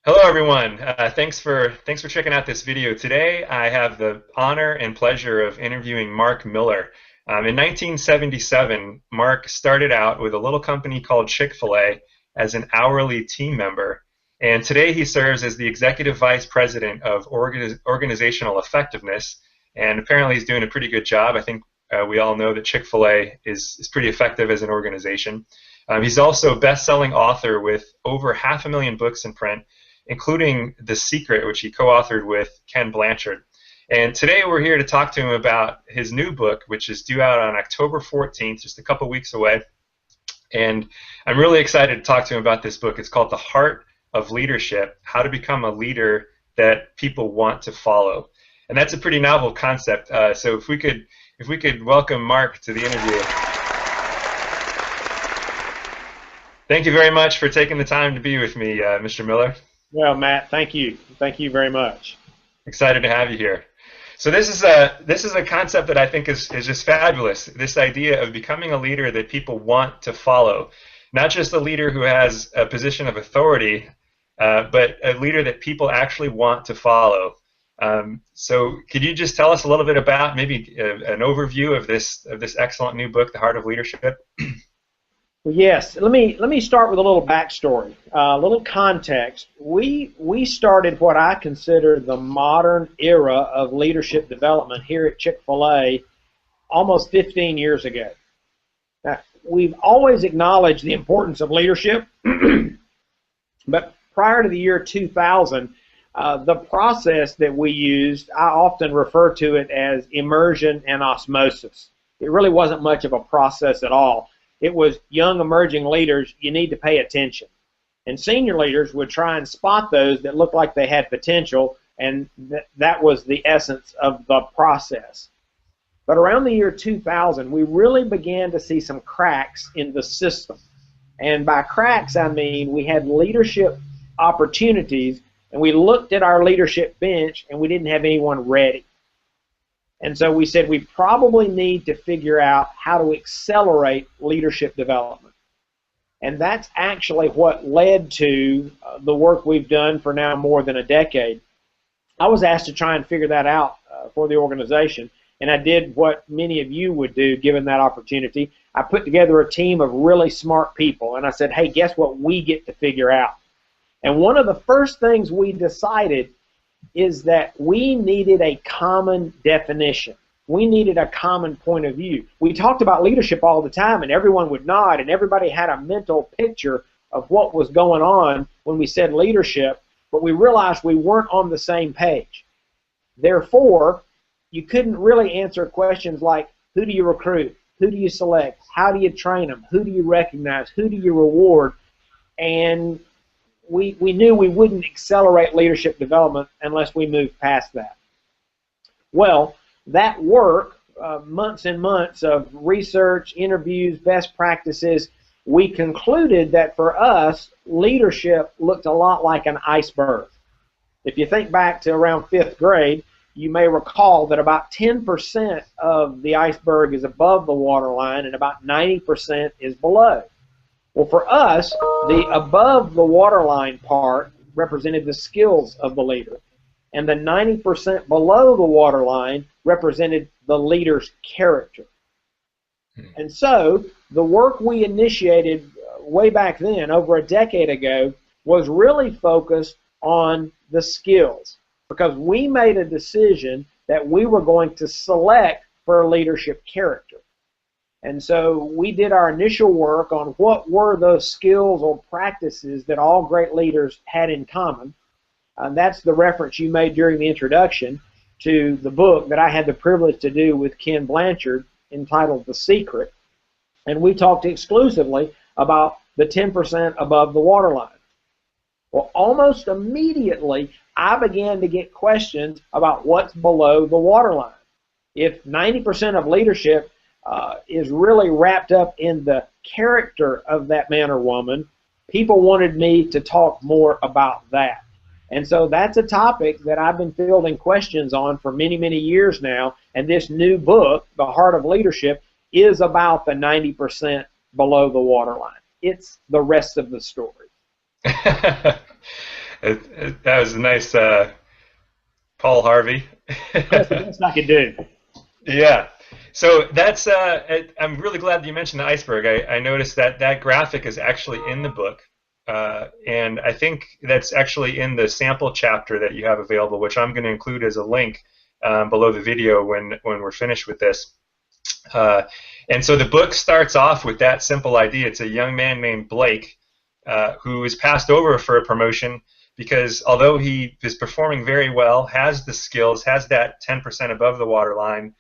Hello, everyone. Thanks for checking out this video. Today, I have the honor and pleasure of interviewing Mark Miller. In 1977, Mark started out with a little company called Chick-fil-A as an hourly team member, and today he serves as the executive vice president of organizational effectiveness. And apparently, he's doing a pretty good job. I think we all know that Chick-fil-A is pretty effective as an organization. He's also a best-selling author with over 500,000 books in print, including The Secret, which he co-authored with Ken Blanchard. And today we're here to talk to him about his new book, which is due out on October 14th, just a couple weeks away. And I'm really excited to talk to him about this book. It's called The Heart of Leadership: How to Become a Leader That People Want to Follow. And that's a pretty novel concept. So if we could welcome Mark to the interview. Thank you very much for taking the time to be with me, Mr. Miller. Well, Matt, thank you. Thank you very much. Excited to have you here. So this is a concept that I think is just fabulous. This idea of becoming a leader that people want to follow, not just a leader who has a position of authority, but a leader that people actually want to follow. So could you just tell us a little bit about maybe an overview of this excellent new book, The Heart of Leadership? Well, yes. Let me start with a little backstory, a little context. We started what I consider the modern era of leadership development here at Chick-fil-A almost 15 years ago. Now, we've always acknowledged the importance of leadership, but prior to the year 2000, the process that we used, I often refer to it as immersion and osmosis. It really wasn't much of a process at all. It was young emerging leaders, you need to pay attention. And senior leaders would try and spot those that looked like they had potential, and that was the essence of the process. But around the year 2000, we really began to see some cracks in the system. And by cracks, I mean we had leadership opportunities, and we looked at our leadership bench, and we didn't have anyone ready. And so we said we probably need to figure out how to accelerate leadership development. And that's actually what led to the work we've done for now more than a decade. I was asked to try and figure that out for the organization, and I did what many of you would do given that opportunity. I put together a team of really smart people, and I said, hey, guess what we get to figure out? And one of the first things we decided is that we needed a common definition. We needed a common point of view. We talked about leadership all the time, and everyone would nod, and everybody had a mental picture of what was going on when we said leadership, but we realized we weren't on the same page. Therefore, you couldn't really answer questions like, who do you recruit? Who do you select? How do you train them? Who do you recognize? Who do you reward? And we knew we wouldn't accelerate leadership development unless we moved past that. Well, that work, months and months of research, interviews, best practices, we concluded that for us, leadership looked a lot like an iceberg. If you think back to around 5th grade, you may recall that about 10% of the iceberg is above the waterline and about 90% is below. Well, for us, the above the waterline part represented the skills of the leader, and the 90% below the waterline represented the leader's character. And so the work we initiated way back then, over a decade ago, was really focused on the skills, because we made a decision that we were going to select for leadership character. And so we did our initial work on what were those skills or practices that all great leaders had in common. That's the reference you made during the introduction to the book that I had the privilege to do with Ken Blanchard, entitled The Secret. And we talked exclusively about the 10% above the waterline. Well, almost immediately, I began to get questions about what's below the waterline. If 90% of leadership is really wrapped up in the character of that man or woman, people wanted me to talk more about that. And so that's a topic that I've been fielding questions on for many, many years now, and this new book, The Heart of Leadership, is about the 90% below the waterline. It's the rest of the story. That was a nice Paul Harvey. That's the best I could do. Yeah. So that's I'm really glad that you mentioned the iceberg. I noticed that that graphic is actually in the book, and I think that's actually in the sample chapter that you have available, which I'm going to include as a link below the video when we're finished with this. Uh, and so the book starts off with that simple idea. It's a young man named Blake who is passed over for a promotion because although he is performing very well, has the skills, has that 10% above the waterline,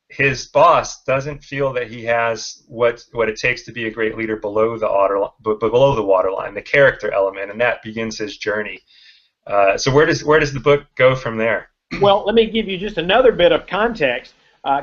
his boss doesn't feel that he has what it takes to be a great leader below the waterline, the character element, and that begins his journey. So where does the book go from there? Well, let me give you just another bit of context.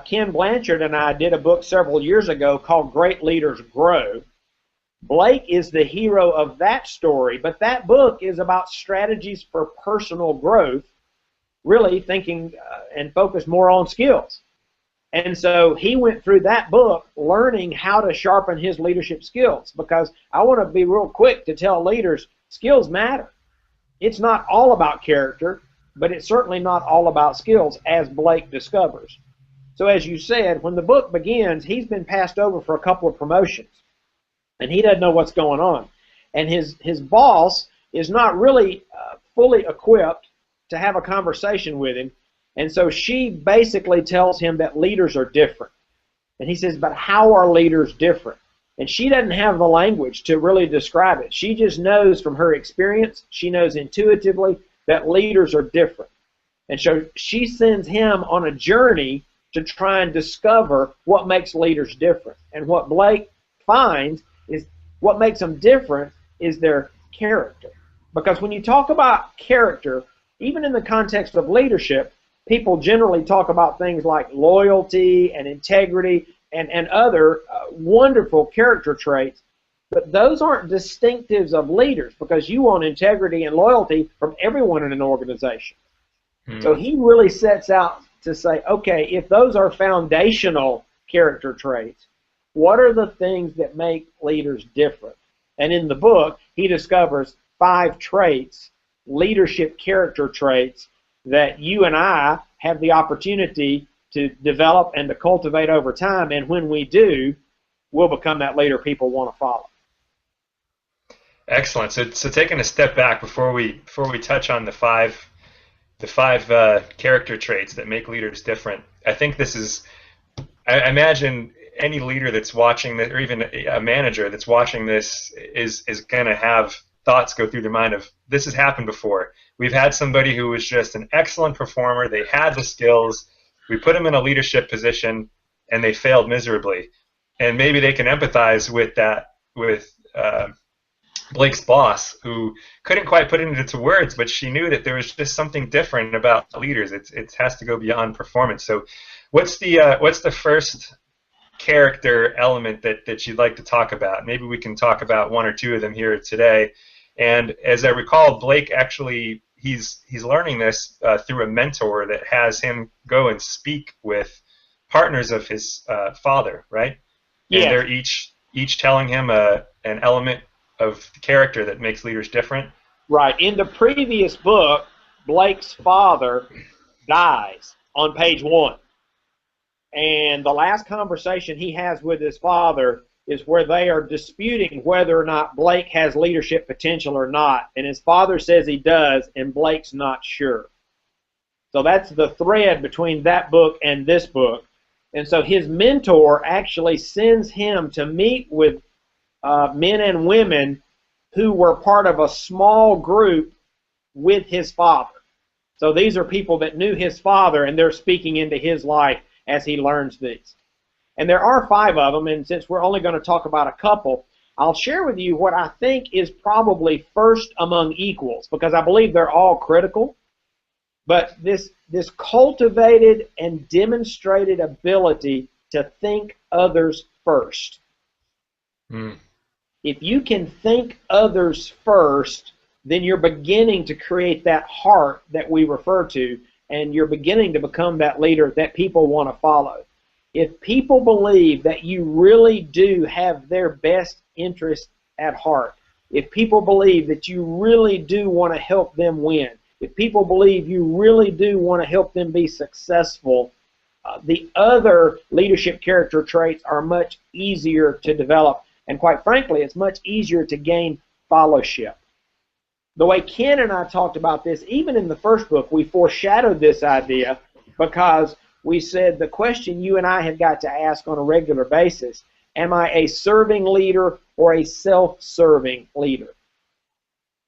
Ken Blanchard and I did a book several years ago called Great Leaders Grow. Blake is the hero of that story, but that book is about strategies for personal growth, really thinking and focused more on skills. And so he went through that book learning how to sharpen his leadership skills, because I want to be real quick to tell leaders skills matter. It's not all about character, but it's certainly not all about skills, as Blake discovers. So as you said, when the book begins, he's been passed over for a couple of promotions, and he doesn't know what's going on. And his boss is not really fully equipped to have a conversation with him. And so she basically tells him that leaders are different. And he says, but how are leaders different? And she doesn't have the language to really describe it. She just knows from her experience, she knows intuitively that leaders are different. And so she sends him on a journey to try and discover what makes leaders different. And what Blake finds is what makes them different is their character. Because when you talk about character, even in the context of leadership, people generally talk about things like loyalty and integrity and other wonderful character traits, but those aren't distinctives of leaders, because you want integrity and loyalty from everyone in an organization. So he really sets out to say, okay, if those are foundational character traits, what are the things that make leaders different? And in the book, he discovers 5 traits, leadership character traits, that you and I have the opportunity to develop and to cultivate over time, and when we do, we'll become that leader people want to follow. Excellent. So taking a step back before we touch on the five character traits that make leaders different, I think this is, I imagine any leader that's watching this, or even a manager that's watching this, is going to have thoughts go through their mind of, this has happened before. We've had somebody who was just an excellent performer. They had the skills. We put them in a leadership position, and they failed miserably. And maybe they can empathize with that, with Blake's boss, who couldn't quite put it into words, but she knew that there was just something different about leaders. It has to go beyond performance. So what's the first character element that you'd like to talk about? Maybe we can talk about 1 or 2 of them here today. And as I recall, Blake actually, he's learning this through a mentor that has him go and speak with partners of his father, right? Yeah. And they're each telling him an element of the character that makes leaders different. Right. In the previous book, Blake's father dies on page 1. And the last conversation he has with his father is where they are disputing whether or not Blake has leadership potential or not. And his father says he does, and Blake's not sure. So that's the thread between that book and this book. And so his mentor actually sends him to meet with men and women who were part of a small group with his father. So these are people that knew his father, and they're speaking into his life as he learns these. And there are 5 of them, and since we're only going to talk about a couple, I'll share with you what I think is probably first among equals, because I believe they're all critical. But this cultivated and demonstrated ability to think others first. If you can think others first, then you're beginning to create that heart that we refer to, and you're beginning to become that leader that people want to follow. If people believe that you really do have their best interest at heart, if people believe that you really do want to help them win, if people believe you really do want to help them be successful, the other leadership character traits are much easier to develop. And quite frankly, it's much easier to gain fellowship. The way Ken and I talked about this, even in the first book, we foreshadowed this idea because we said the question you and I have got to ask on a regular basis, am I a serving leader or a self-serving leader?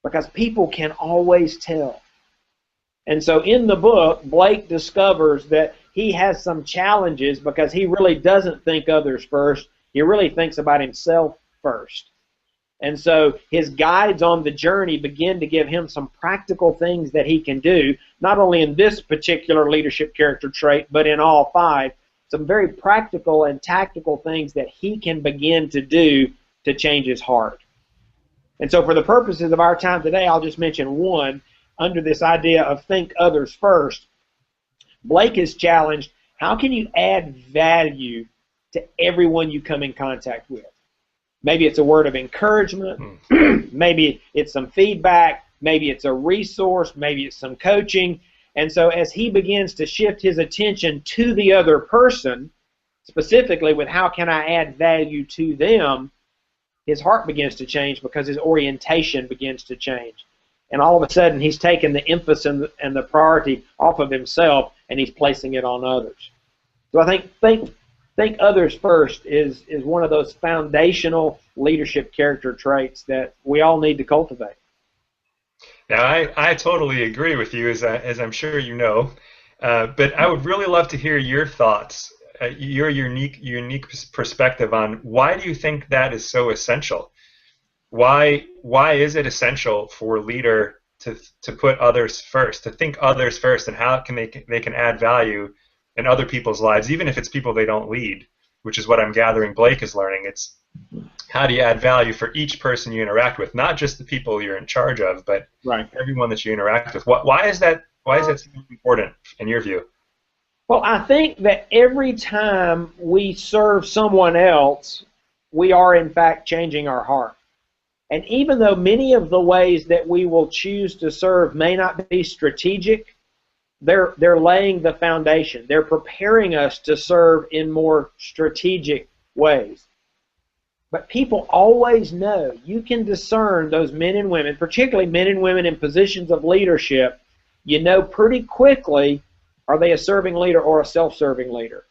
Because people can always tell. And so in the book, Blake discovers that he has some challenges because he really doesn't think others first. He really thinks about himself first. And so his guides on the journey begin to give him some practical things that he can do, not only in this particular leadership character trait, but in all 5, some very practical and tactical things that he can begin to do to change his heart. And so for the purposes of our time today, I'll just mention one under this idea of think others first. Blake is challenged, how can you add value to everyone you come in contact with? Maybe it's a word of encouragement, maybe it's some feedback, maybe it's a resource, maybe it's some coaching. And so as he begins to shift his attention to the other person, specifically with how can I add value to them, his heart begins to change because his orientation begins to change. And all of a sudden he's taken the emphasis and the priority off of himself and he's placing it on others. So I think others first is one of those foundational leadership character traits that we all need to cultivate. Now, I totally agree with you, as I'm sure you know, but I would really love to hear your thoughts, your unique perspective on why do you think that is so essential? Why is it essential for a leader to put others first, to think others first, and how can they can add value in other people's lives, even if it's people they don't lead, which is what I'm gathering Blake is learning. It's how do you add value for each person you interact with, not just the people you're in charge of, but everyone that you interact with. Why is that so important in your view? Well, I think that every time we serve someone else, we are in fact changing our heart. And even though many of the ways that we will choose to serve may not be strategic, they're laying the foundation. They're preparing us to serve in more strategic ways. But people always know, you can discern those men and women, particularly men and women in positions of leadership. You know pretty quickly, are they a serving leader or a self-serving leader?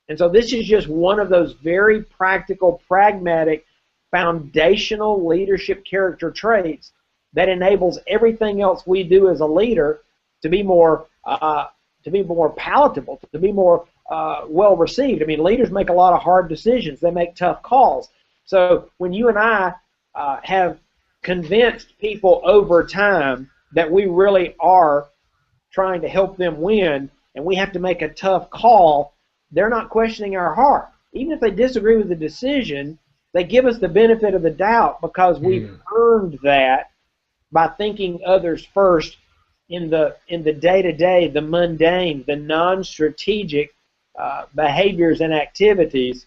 And so this is just one of those very practical, pragmatic, foundational leadership character traits that enables everything else we do as a leader to be more palatable, to be more well received. I mean, leaders make a lot of hard decisions. They make tough calls. So when you and I have convinced people over time that we really are trying to help them win, and we have to make a tough call, they're not questioning our heart. Even if they disagree with the decision, they give us the benefit of the doubt because we've earned that by thinking others first in the day-to-day, the mundane, the non-strategic behaviors and activities.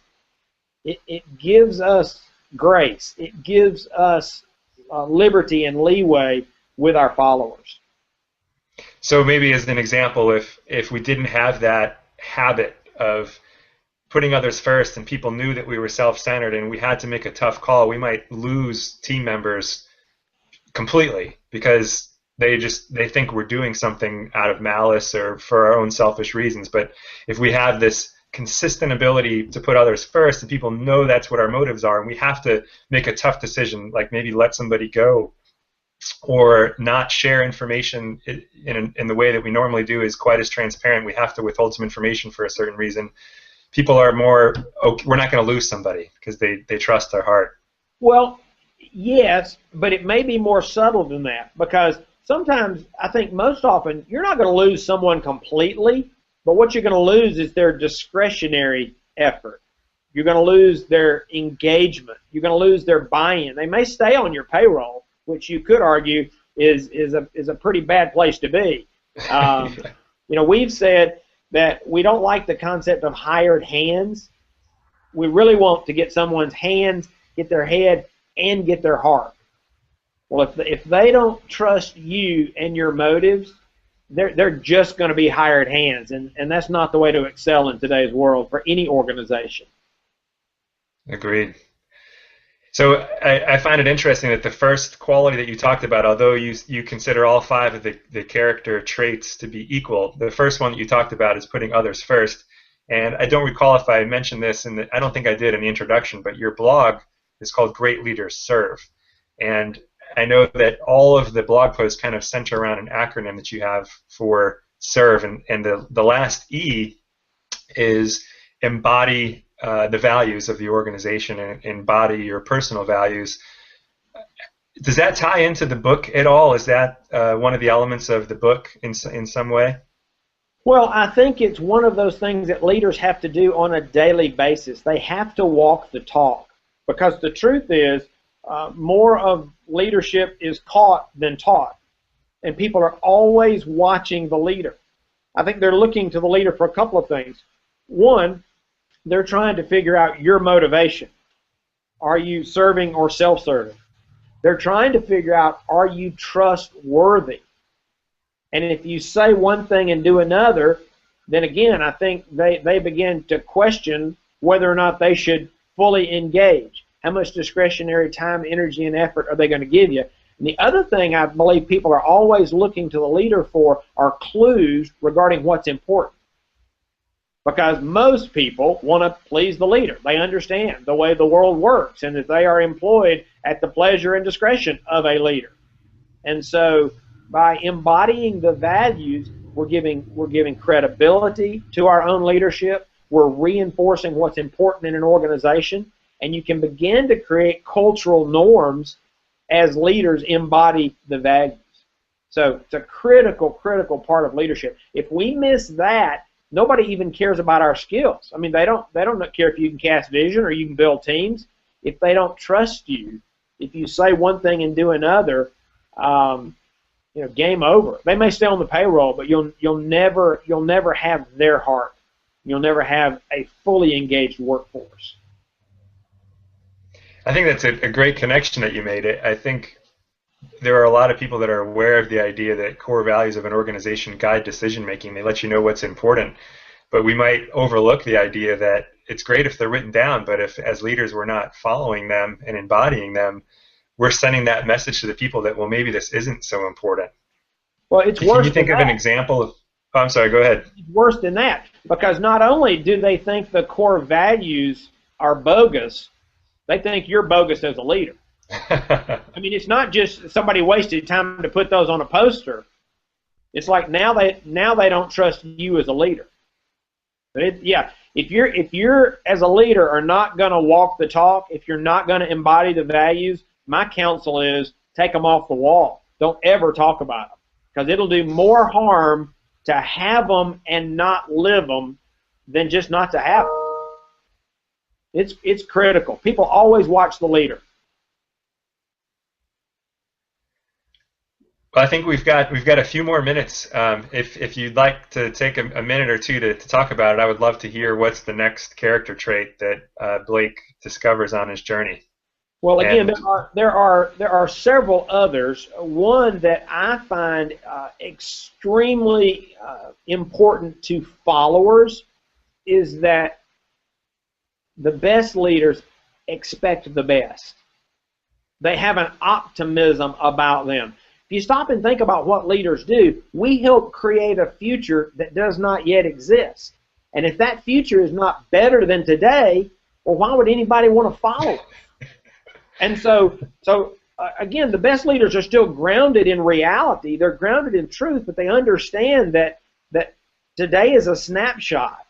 It gives us grace. It gives us liberty and leeway with our followers. So maybe as an example, if we didn't have that habit of putting others first and people knew that we were self-centered and we had to make a tough call, we might lose team members completely because they think we're doing something out of malice or for our own selfish reasons. But if we have this consistent ability to put others first and people know that's what our motives are, and we have to make a tough decision, like maybe let somebody go or not share information in the way that we normally do is quite as transparent, we have to withhold some information for a certain reason, people are more, okay, we're not going to lose somebody because they trust their heart. Well, yes, but it may be more subtle than that, because sometimes, I think most often, you're not going to lose someone completely, but what you're going to lose is their discretionary effort. You're going to lose their engagement. You're going to lose their buy-in. They may stay on your payroll, which you could argue is a pretty bad place to be. You know, we've said that we don't like the concept of hired hands. We really want to get someone's hands, get their head, and get their heart. Well, if they don't trust you and your motives, they're just going to be hired hands, and that's not the way to excel in today's world for any organization. Agreed. So I find it interesting that the first quality that you talked about, although you consider all five of the character traits to be equal, the first one that you talked about is putting others first. And I don't recall if I mentioned this, I don't think I did in the introduction, but your blog is called Great Leaders Serve. And I know that all of the blog posts kind of center around an acronym that you have for serve, and the last E is embody the values of the organization and embody your personal values. Does that tie into the book at all? Is that one of the elements of the book in some way? Well, I think it's one of those things that leaders have to do on a daily basis. They have to walk the talk, because the truth is more of leadership is caught than taught, and people are always watching the leader. I think they're looking to the leader for a couple of things. One, they're trying to figure out your motivation. Are you serving or self-serving? They're trying to figure out, are you trustworthy? And if you say one thing and do another, then again, I think they begin to question whether or not they should fully engage. How much discretionary time, energy, and effort are they going to give you? And the other thing I believe people are always looking to the leader for are clues regarding what's important. Because most people want to please the leader. They understand the way the world works and that they are employed at the pleasure and discretion of a leader. And so by embodying the values, we're giving credibility to our own leadership. We're reinforcing what's important in an organization. And you can begin to create cultural norms as leaders embody the values. So it's a critical part of leadership. If we miss that, nobody even cares about our skills. I mean, they don't care if you can cast vision or you can build teams. If they don't trust you, if you say one thing and do another, game over. They may stay on the payroll, but you'll never have their heart. You'll never have a fully engaged workforce. I think that's a great connection that you made. I think there are a lot of people that are aware of the idea that core values of an organization guide decision making. They let you know what's important, but we might overlook the idea that it's great if they're written down, but if as leaders we're not following them and embodying them, we're sending that message to the people that, well, maybe this isn't so important. Well, it's worse. Can you think of an example of? Oh, I'm sorry. Go ahead. It's worse than that, because not only do they think the core values are bogus, they think you're bogus as a leader. I mean, it's not just somebody wasted time to put those on a poster. It's like now they don't trust you as a leader. But if you're as a leader are not going to walk the talk, if you're not going to embody the values, my counsel is take them off the wall. Don't ever talk about them, because it'll do more harm to have them and not live them than just not to have them. It's critical. People always watch the leader. Well, I think we've got a few more minutes. If you'd like to take a minute or two to talk about it, I would love to hear what's the next character trait that Blake discovers on his journey. Well, again, there are several others. One that I find extremely important to followers is that the best leaders expect the best. They have an optimism about them. If you stop and think about what leaders do, we help create a future that does not yet exist. And if that future is not better than today, well, why would anybody want to follow it? And so again, the best leaders are still grounded in reality. They're grounded in truth, but they understand that today is a snapshot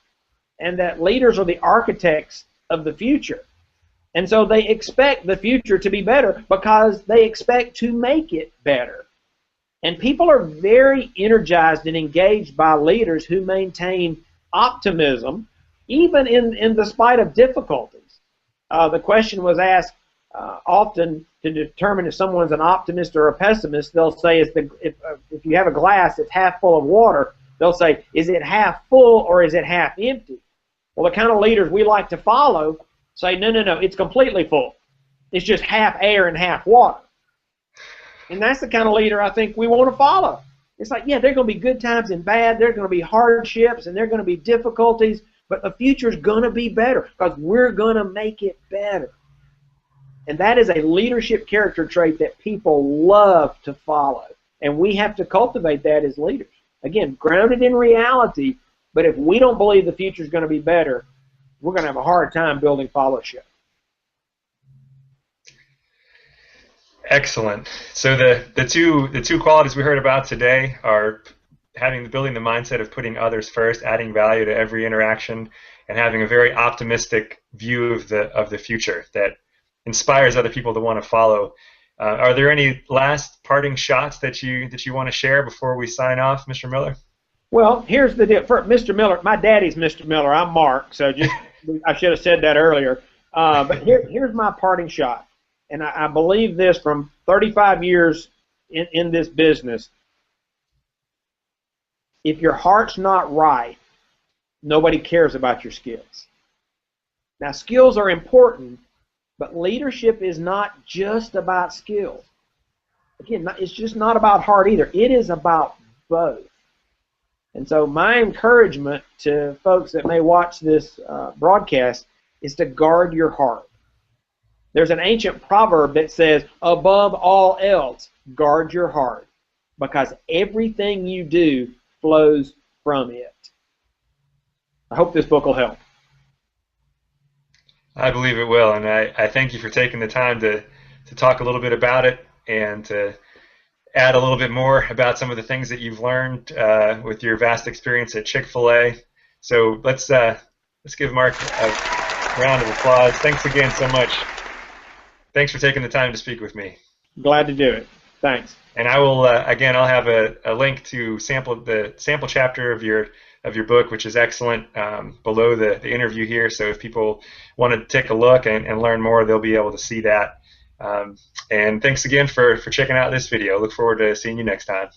and that leaders are the architects of the future. And so they expect the future to be better because they expect to make it better. And people are very energized and engaged by leaders who maintain optimism, even in the spite of difficulties. The question was asked often to determine if someone's an optimist or a pessimist. They'll say, if you have a glass that's half full of water, they'll say, is it half full or is it half empty? Well, the kind of leaders we like to follow say, no, it's completely full. It's just half air and half water. And that's the kind of leader I think we want to follow. It's like, yeah, there are going to be good times and bad. There are going to be hardships and there are going to be difficulties, but the future is going to be better because we're going to make it better. And that is a leadership character trait that people love to follow. And we have to cultivate that as leaders. Again, grounded in reality, but if we don't believe the future is going to be better, we're going to have a hard time building followership. Excellent. So the two qualities we heard about today are building the mindset of putting others first, adding value to every interaction, and having a very optimistic view of the future that inspires other people to want to follow. Are there any last parting shots that you want to share before we sign off, Mr. Miller? Well, here's the deal. For Mr. Miller, my daddy's Mr. Miller. I'm Mark, so I should have said that earlier. But here's my parting shot. And I believe this from 35 years in this business. If your heart's not right, nobody cares about your skills. Now, skills are important, but leadership is not just about skills. Again, it's just not about heart either. It is about both. And so my encouragement to folks that may watch this broadcast is to guard your heart. There's an ancient proverb that says, above all else, guard your heart, because everything you do flows from it. I hope this book will help. I believe it will, and I thank you for taking the time to talk a little bit about it and to add a little bit more about some of the things that you've learned with your vast experience at Chick-fil-A. So let's give Mark a round of applause. Thanks again so much. Thanks for taking the time to speak with me. Glad to do it. Thanks. And I will again. I'll have a link to the sample chapter of your book, which is excellent, below the interview here. So if people want to take a look and learn more, they'll be able to see that. And thanks again for checking out this video. Look forward to seeing you next time.